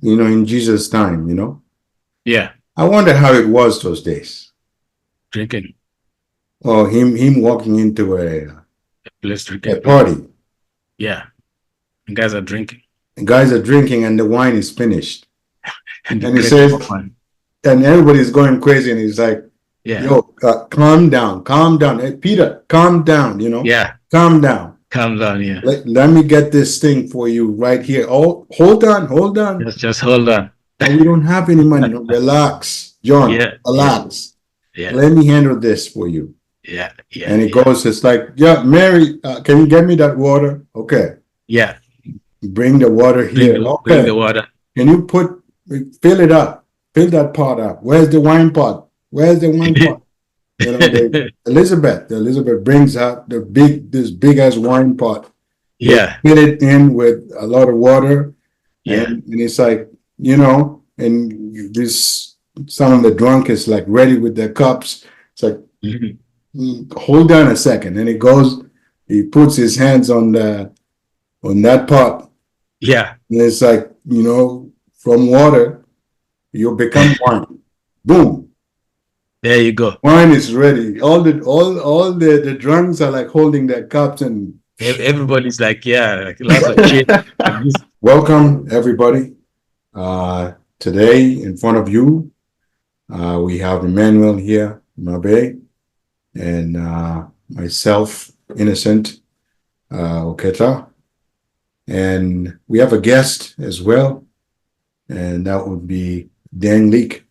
in Jesus' time, Yeah. I wonder how it was those days. Drinking. Or him walking into Let's a drinking. party. Yeah. And guys are drinking. The guys are drinking and the wine is finished. And the And he great says, one. and everybody's going crazy. And he's like, Yeah. yo, calm down, calm down. Hey, Peter, calm down, Yeah. calm down. Calm down. Yeah. Let me get this thing for you right here. Oh, hold on, hold on. Just hold on. Oh, we don't have any money. No, relax, John, Yeah. Yeah. relax. Yeah. Let me handle this for you. Yeah. Yeah. And it Yeah. goes, it's like, yeah, Mary, can you get me that water? Okay. Yeah. Bring the water Bring here. bring the Okay. water. Can you fill it up? Fill that pot up. Where's the wine pot? Where's the wine pot? Elizabeth brings out this big ass wine pot. They Yeah. fill it in with a lot of water, Yeah. and it's like, and this some of the drunk is like ready with their cups. It's like, Mhm. hold on a second, and he puts his hands on that pot, Yeah. and it's like, from water you become wine. Boom, There you go. wine is ready. All the drunks are like holding their cups and Everybody's like, yeah, like lots of cheer. Like this. welcome everybody. Today in front of you, we have Emmanuel here, Mabe, and myself, Innocent Oketa, and we have a guest as well, and that would be Deng Leek.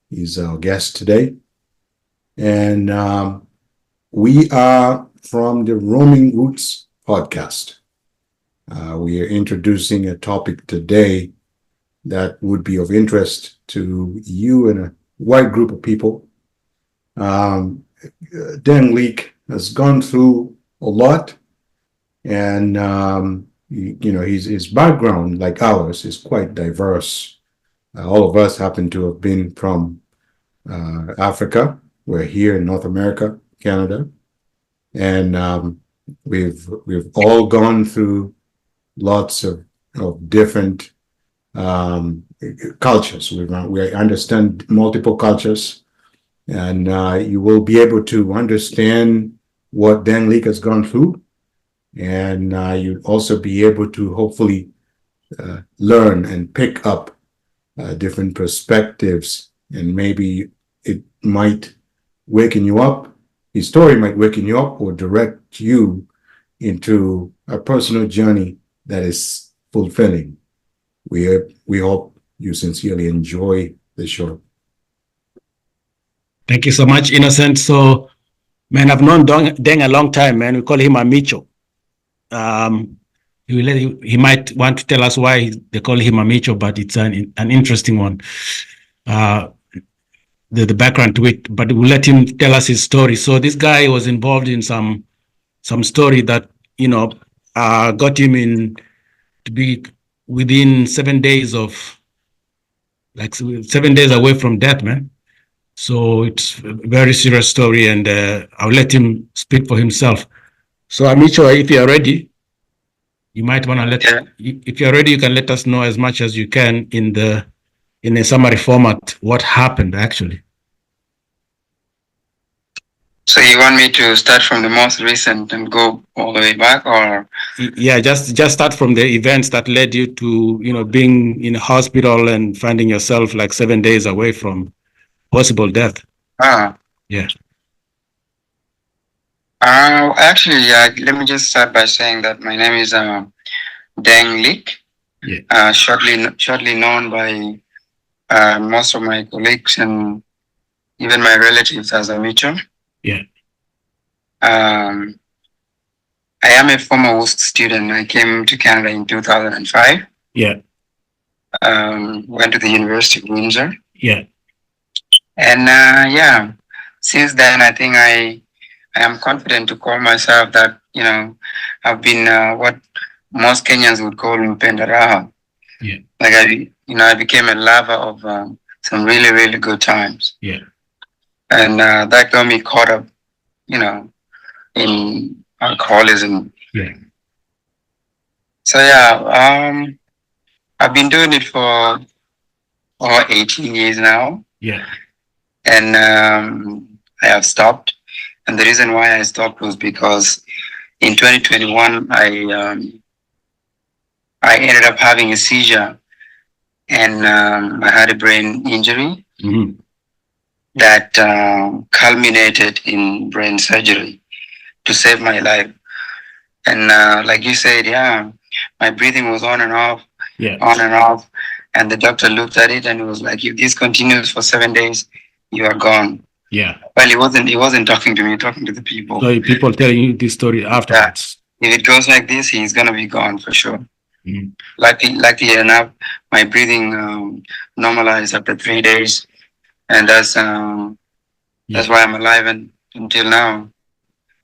He's our guest today, and we are from the Roaming Roots podcast. We are introducing a topic today that would be of interest to you and a wide group of people. Deng Leek has gone through a lot, and his background, like ours, is quite diverse. All of us happen to have been from Africa. We're here in North America, Canada, and we've all gone through lots of different cultures. We understand multiple cultures, and you will be able to understand what Dan Leek has gone through, and you'll also be able to hopefully learn and pick up different perspectives, and maybe it might waken you up. His story might waken you up or direct you into a personal journey that is fulfilling. We hope you sincerely enjoy the show. Thank you so much, Innocent. So, man, I've known Deng a long time, man. We call him Amicho. Um, he might want to tell us why they call him Amicho, but it's an interesting one. Uh, the background to it, but we'll let him tell us his story. So this guy was involved in some story that got him in to be within 7 days of, like, 7 days away from death, man. So it's a very serious story, and I'll let him speak for himself. So Amicho, if you're ready, you might want to if you're ready, you can let us know as much as you can in a summary format what happened actually. So you want me to start from the most recent and go all the way back, or? Yeah, just start from the events that led you to, being in a hospital and finding yourself like 7 days away from possible death. Yeah. Actually, let me just start by saying that my name is Deng Leek. Yeah. Shortly known by most of my colleagues and even my relatives as Amicho. Yeah. I am a former WUSC student. I came to Canada in 2005. Yeah. Went to the University of Windsor. Yeah. And since then, I think I am confident to call myself that, I've been what most Kenyans would call mpendaraha. Yeah. Like I became a lover of some really, really good times. Yeah. And that got me caught up, in alcoholism. Yeah. So I've been doing it for or 18 years now. Yeah. And I have stopped. And the reason why I stopped was because in 2021, I ended up having a seizure, and I had a brain injury Mhm. that culminated in brain surgery to save my life. And like you said, yeah, my breathing was on and off, Yeah. on and off. And the doctor looked at it and it was like, if this continues for 7 days, you are gone. Yeah. Well, he wasn't talking to me, talking to the people. So people telling you this story afterwards. If it goes like this, he's gonna be gone for sure. Mhm. Luckily enough, my breathing normalized after 3 days, and that's Yeah. why I'm alive and until now.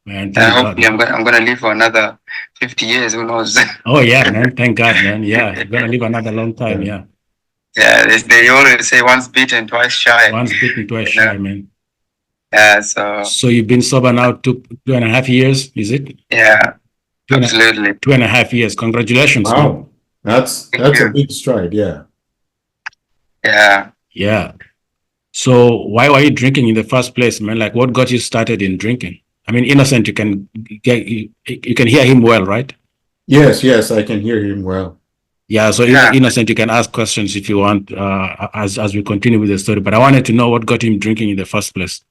Man, And thank hopefully, God. I'm gonna live for another 50 years. Who knows? Oh yeah, man. Thank God, man. Yeah, you're gonna live another long time. Yeah. Yeah, they always say once bitten, twice shy. Once bitten, twice You know? shy, man. Yeah, so So you've been sober now 2.5 years, is it? yeah, Two and a- absolutely. 2.5 years. Congratulations, man. Wow. That's Thank a you. big stride. Yeah. Yeah. Yeah. So why were you drinking in the first place, man? Like, what got you started in drinking? I mean, Innocent, you can hear him well, right? Yes, I can hear him well. Yeah. So Yeah. Innocent, you can ask questions if you want as we continue with the story. But I wanted to know what got him drinking in the first place.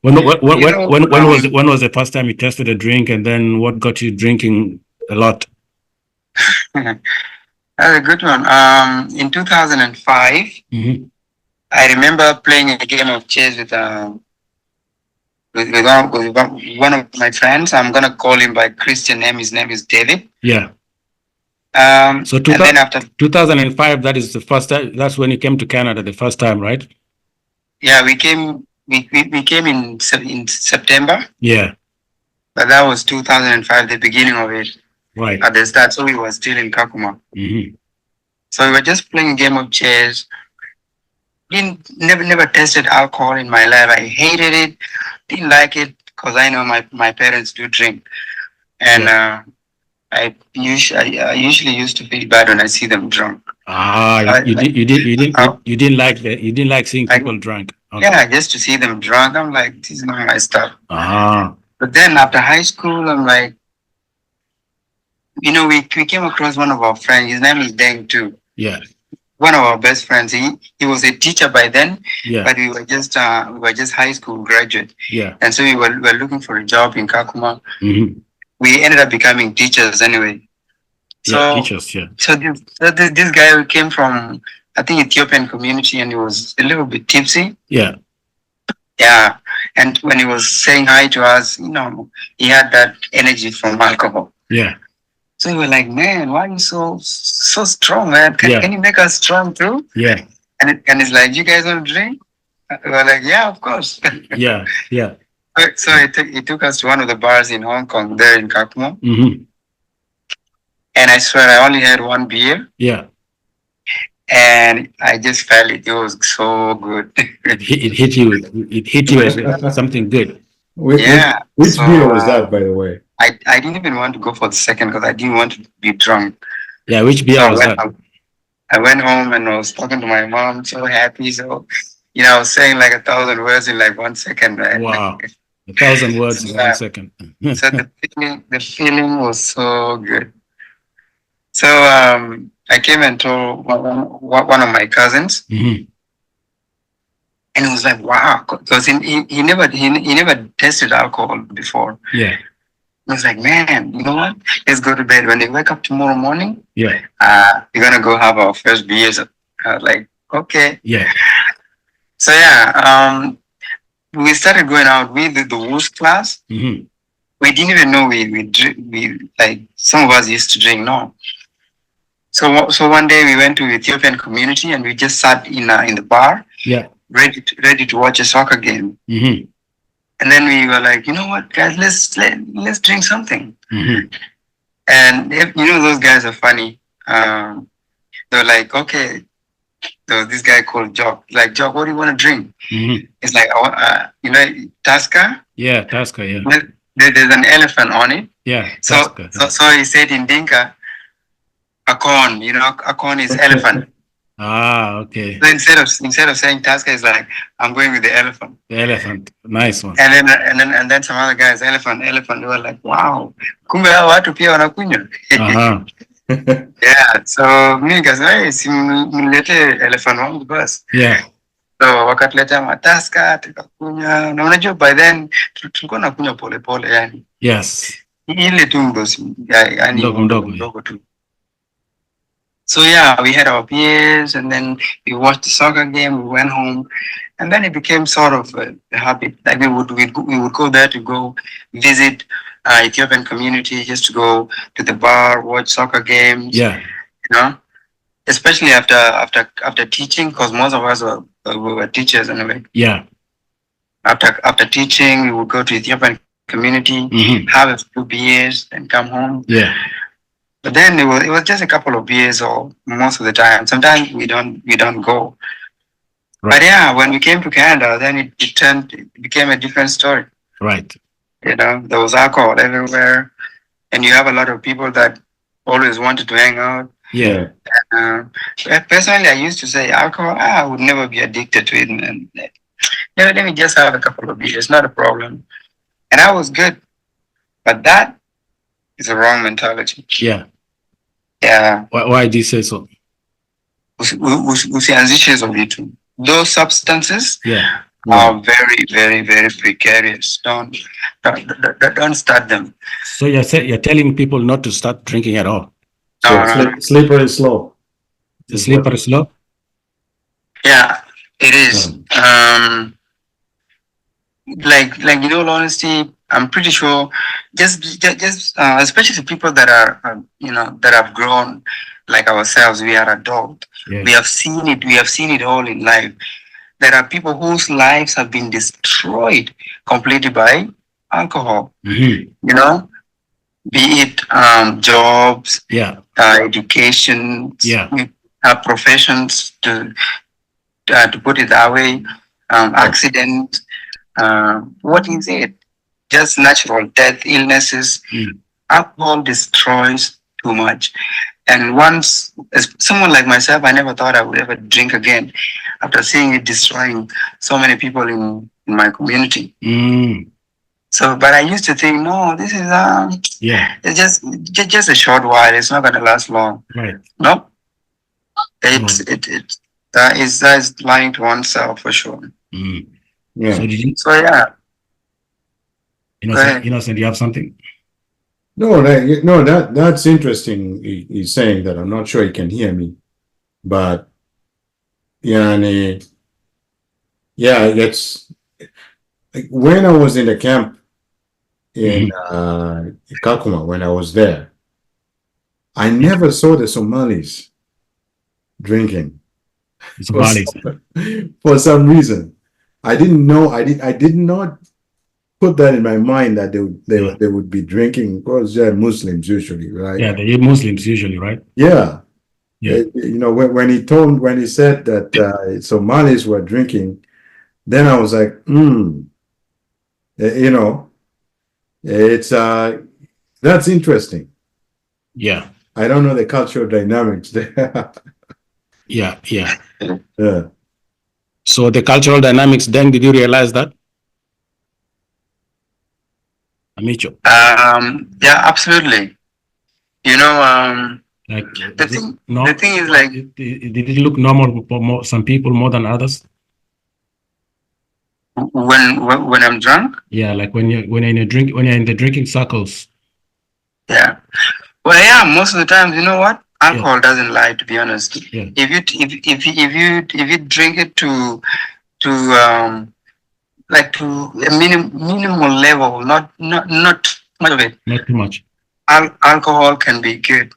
When was the first time you tested a drink, and then what got you drinking a lot? That's a good one. In 2005, Mhm. I remember playing a game of chess with one of my friends. I'm gonna call him by Christian name. His name is David. Yeah. So And then after 2005, that is the first time. That's when you came to Canada the first time, right? yeah, we came in September, Yeah. but that was 2005, the beginning of it. Right. At the start, so we were still in Kakuma. Mhm. So we were just playing a game of chess. Never tasted alcohol in my life. I hated it. Didn't like it because I know my parents do drink, and I usually used to feel bad when I see them drunk. You didn't like seeing people drunk. Okay. Yeah, just to see them drunk, I'm like, this is not my stuff. Ah. But then after high school, I'm like, we came across one of our friends. His name is Deng too. Yeah. One of our best friends. He was a teacher by then. Yeah. But we were just high school graduate. Yeah. And so we were looking for a job in Kakuma. Mm-hmm. We ended up becoming teachers anyway. Yeah, teachers. Yeah. So this guy came from, I think, Ethiopian community, and he was a little bit tipsy. Yeah. Yeah. And when he was saying hi to us, he had that energy from alcohol. Yeah. So we were like, man, why are you so strong, man? Can you make us strong too? Yeah. And it's like, you guys want to drink? We were like, yeah, of course. Yeah. Yeah. So he took us to one of the bars in Hong Kong, there in Kakuma. Mm-hmm. And I swear I only had one beer. Yeah. And I just felt it. It was so good. It hit you. It hit you as something good. Which beer was that, by the way? I didn't even want to go for the second because I didn't want to be drunk. Yeah, which beer was that? I went home and I was talking to my mom, so happy. So, I was saying like 1,000 words in like 1 second. Right? Wow. 1,000 words in 1 second. So the feeling was so good. So I came and told one of my cousins, mm-hmm. and he was like, "Wow," because he never tasted alcohol before. Yeah. I was like, "Man, you know what? Let's go to bed. When they wake up tomorrow morning, yeah, we're gonna go have our first beers." I was like, "Okay." Yeah. So yeah, we started going out. We did the Woods class. Mm-hmm. We didn't even know we like some of us used to drink. No. So one day we went to Ethiopian community and we just sat in the bar. Yeah. Ready to watch a soccer game. Mm-hmm. And then we were like, you know what, guys, let's drink something. Mm-hmm. And those guys are funny. They were like, okay. So this guy called Jock, like, Jock, what do you want to drink? Mm-hmm. It's like, Tasca. Yeah, Tasca. Yeah. Well, there's an elephant on it. Yeah. So he said in Dinka, a corn. A corn is elephant. Ah, okay. So instead of saying Tusker, it's like I'm going with the elephant. The elephant. Nice one. And then some other guys, elephant. They were like, wow, kumbe hao watu pia wanakunywa. Uh-huh. Yeah, so mi nikasema, hey, si mnilete elephant wangu basi. Yeah. So wakatuletea mataska tukakunywa, na unajua by then tulikuwa nakunywa polepole, yani Yes. ile tu mdosi, yani Mdogo mdogo. mdogo tu. So yeah, we had our beers and then we watched the soccer game. We went home, and then it became sort of a habit. Like we would go there to go visit Ethiopian community, just to go to the bar, watch soccer games. Yeah. You know, especially after teaching, because most of us were teachers anyway. Yeah. After teaching, we would go to Ethiopian community, have a few beers, and come home. Yeah. But then it was just a couple of beers, or most of the time. Sometimes we don't go. Right. But yeah, when we came to Canada, then it became a different story. Right. You know, there was alcohol everywhere, and you have a lot of people that always wanted to hang out. Yeah. Personally, I used to say alcohol, I would never be addicted to it, man. Let me just have a couple of beers, not a problem. And I was good. But that is a wrong mentality. Yeah. Yeah. Why do you say so? Usianzishe hizo vitu. Those substances Yeah. are very, very, very precarious. Don't start them. So you're telling people not to start drinking at all. No. Slippery slope. The slippery slope? Yeah, it is. Like in all honesty, I'm pretty sure just especially people that are that have grown like ourselves, we are adult. Yeah. We have seen it all in life. There are people whose lives have been destroyed completely by alcohol. Mm-hmm. You know, be it jobs, yeah, education, yeah, professions, to put it that way, accident. What is it? Just natural death, illnesses. Alcohol destroys too much. And once, as someone like myself, I never thought I would ever drink again after seeing it destroying so many people in my community. So, but I used to think, no, this is it's just a short while. It's not going to last long. Right. No, it's lying to oneself for sure. Yeah. So yeah. Innocent, you have something? No, that's interesting. He's saying that. I'm not sure he can hear me, but it's like when I was in the camp in Kakuma, when I was there, I never saw the Somalis drinking. Somalis. For some reason, I didn't know. I did not put that in my mind that they would be drinking, because they're Muslims usually, right? Yeah, they're Muslims usually, right? Yeah. Yeah. When he said that Somalis were drinking, then I was like, it's that's interesting. Yeah. I don't know the cultural dynamics there. Yeah. Yeah. So the cultural dynamics, then did you realize that? Amicho. Yeah, absolutely. Like the thing is, like, did it look normal for some people more than others? When I'm drunk? Yeah, like when you're in the drinking circles. Yeah. Well, yeah, most of the times, you know what? Alcohol doesn't lie, to be honest. Yeah. If you drink it to like to a minimal level, not much of it. Not too much. Alcohol can be good,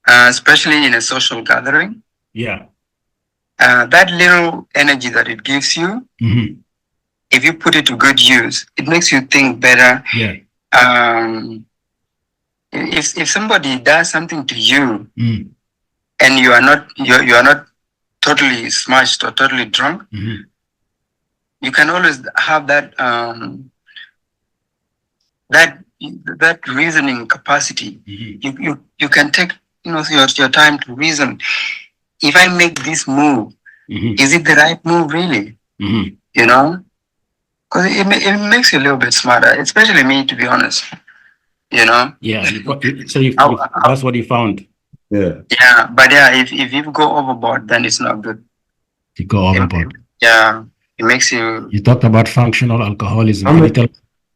especially in a social gathering. Yeah. That little energy that it gives you, if you put it to good use, it makes you think better. Yeah. If somebody does something to you, and you are not totally smashed or totally drunk, you can always have that that reasoning capacity. You can take your time to reason. if I make this move, is it the right move really? You know, because it makes you a little bit smarter, especially me, to be honest. You know. Yeah. So that's what you found. Yeah. Yeah, but yeah, if you go overboard, then it's not good. You go overboard. Yeah, it makes you. You talked about functional alcoholism. How Can you many, tell?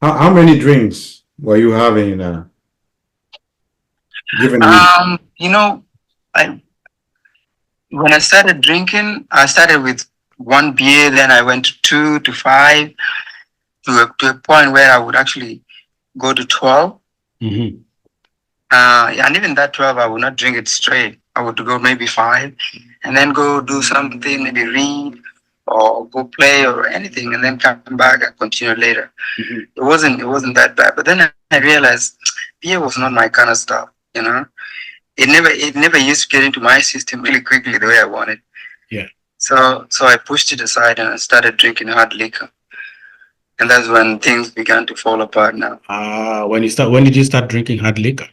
how many drinks were you having in a given week? You know, I when I started drinking, I started with one beer, then I went to two to five to a point where I would actually go to 12. And even that 12, I would not drink it straight. I would go maybe five and then go do something, maybe read or go play or anything, and then come back and continue later. It wasn't that bad. But then I realized beer was not my kind of stuff, you know. It never used to get into my system really quickly the way I wanted. Yeah. So I pushed it aside and I started drinking hard liquor. And that's when things began to fall apart now. When did you start drinking hard liquor?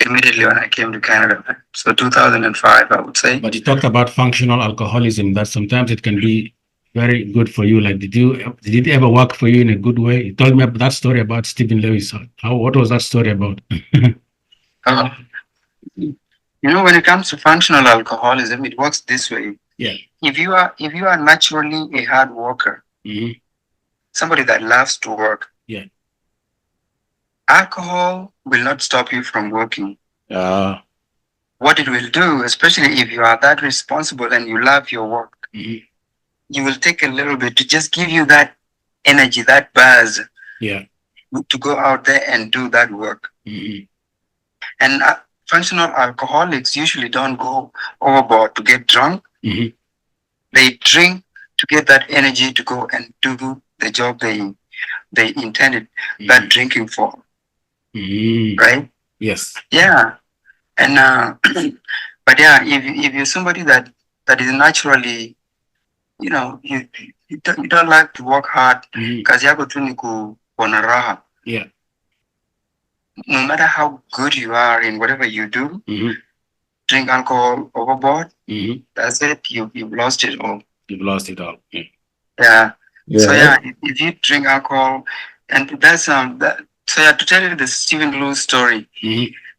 Immediately when I came to Canada. So 2005, I would say. But you talked about functional alcoholism, that sometimes it can be very good for you. Like, did it ever work for you in a good way? You told me about that story about Stephen Lewis. What was that story about? Uh, when it comes to functional alcoholism, it works this way. Yeah. If you are naturally a hard worker, somebody that loves to work, yeah, alcohol will not stop you from working. What it will do, especially if you are that responsible and you love your work, you will take a little bit to just give you that energy, that buzz, to go out there and do that work. And functional alcoholics usually don't go overboard to get drunk. They drink to get that energy to go and do the job they intended that drinking for. Right? Yes. Yeah. And but yeah, if you're somebody that is naturally, you don't like to work hard, kazi yako tu ni kuona raha. Yeah. No matter how good you are in whatever you do, drink alcohol overboard, that's it. You've lost it all. You've lost it all. Yeah. So yeah, if you drink alcohol, and that's so yeah, to tell you the Stephen Lewis story,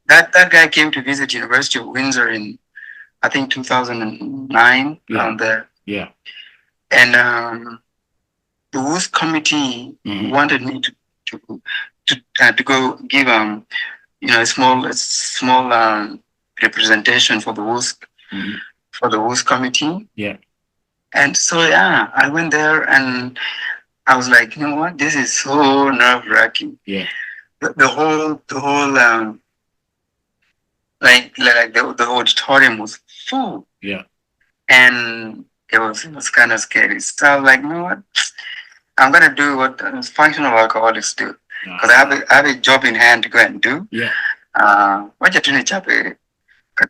that guy came to visit University of Windsor in, I think, 2009, around there. Yeah. And the WUS committee wanted me to go give a small representation for the WUS committee. Yeah. And so yeah, I went there and I was like, you know what, this is so nerve-wracking. Yeah. The whole like the auditorium was full. Yeah. And it was kind of scary. So I was like, you know what, I'm gonna do what functional alcoholics do, because I have a job in hand to go and do. Yeah. Wacha tu nichape ka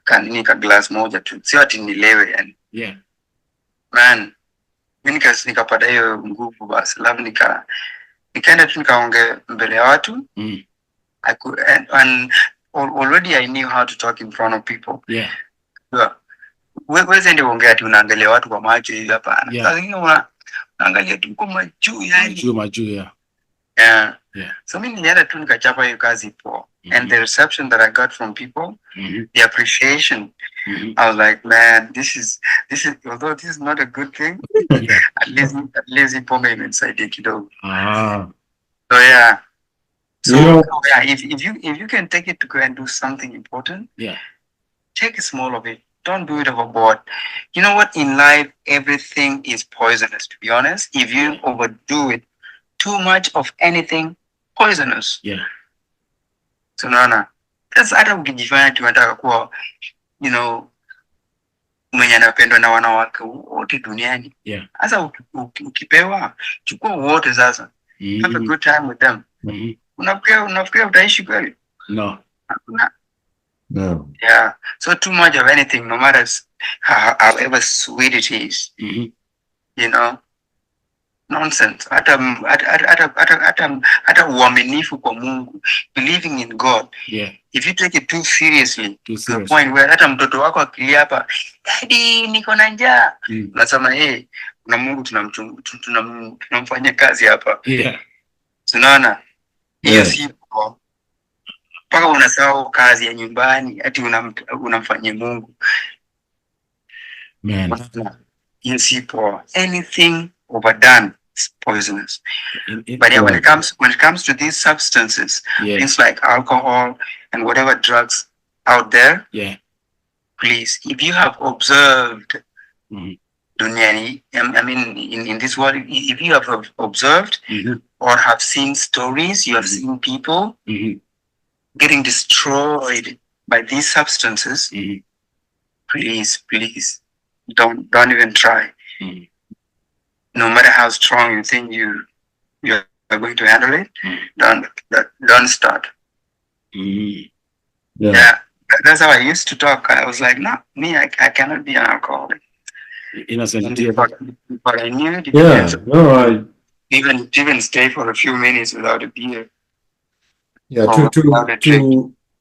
glass moja tu, sio ati nilewe yani. Yeah. Man, mimi nikapata hiyo nguvu basi, alafu nikaenda tu nikaongea mbele ya watu. I could, and already I knew how to talk in front of people. Yeah. Wewe ndio ongea tu, unaangalia watu kwa macho hivi hapana. Sasa unaangalia tu kwa majuu yani. Majuu yeah. Yeah. So mimi nilienda tu nikachapa hiyo kazi poa. And the reception that I got from people, the appreciation, I was like, man, this is although this is not a good thing, at least pombe imesaidia kidogo. So yeah. So yeah, if you can take it to go and do something important, take a small of it. Don't do it overboard. You know what? In life, everything is poisonous, to be honest. If you overdo it, too much of anything, poisonous. Yeah. So naona, sasa hata ukijifanya tunataka kuwa, mwenye anapendwa na wanawake wote duniani. Yeah. Sasa ukipewa, chukua wote sasa. Have a good time with them. Unafikiria utaishi kweli? No. No. Yeah. So too much of anything, no matter however sweet it is, nonsense. Hata uaminifu kwa Mungu, believing in God. Yeah. If you take it too seriously, Too to a serious. point where hata mtoto wako akilia hapa, daddy, niko na njaa. Unasema hey, kuna Mungu tunamfanyia kazi hapa. Yeah. Unaona? Hiyo Yeah. si poa. Mpaka unasahau kazi ya nyumbani ati unamfanyia Mungu. Man. Hiyo si poa. Anything overdone is poisonous. But yeah, when it comes to these substances, yeah, things like alcohol and whatever drugs out there, yeah, please, if you have observed mm-hmm. I mean, in this world, if you have observed mm-hmm. or have seen stories, you have mm-hmm. seen people mm-hmm. getting destroyed by these substances, mm-hmm. please, don't even try. Mm-hmm. No matter how strong you think you are going to handle it, don't start. Mm-hmm. Yeah, that's how I used to talk. I was like, no, me, I cannot be an alcoholic. Innocent. But I knew it. Yeah, no, I even stay for a few minutes without a beer. yeah or without a drink.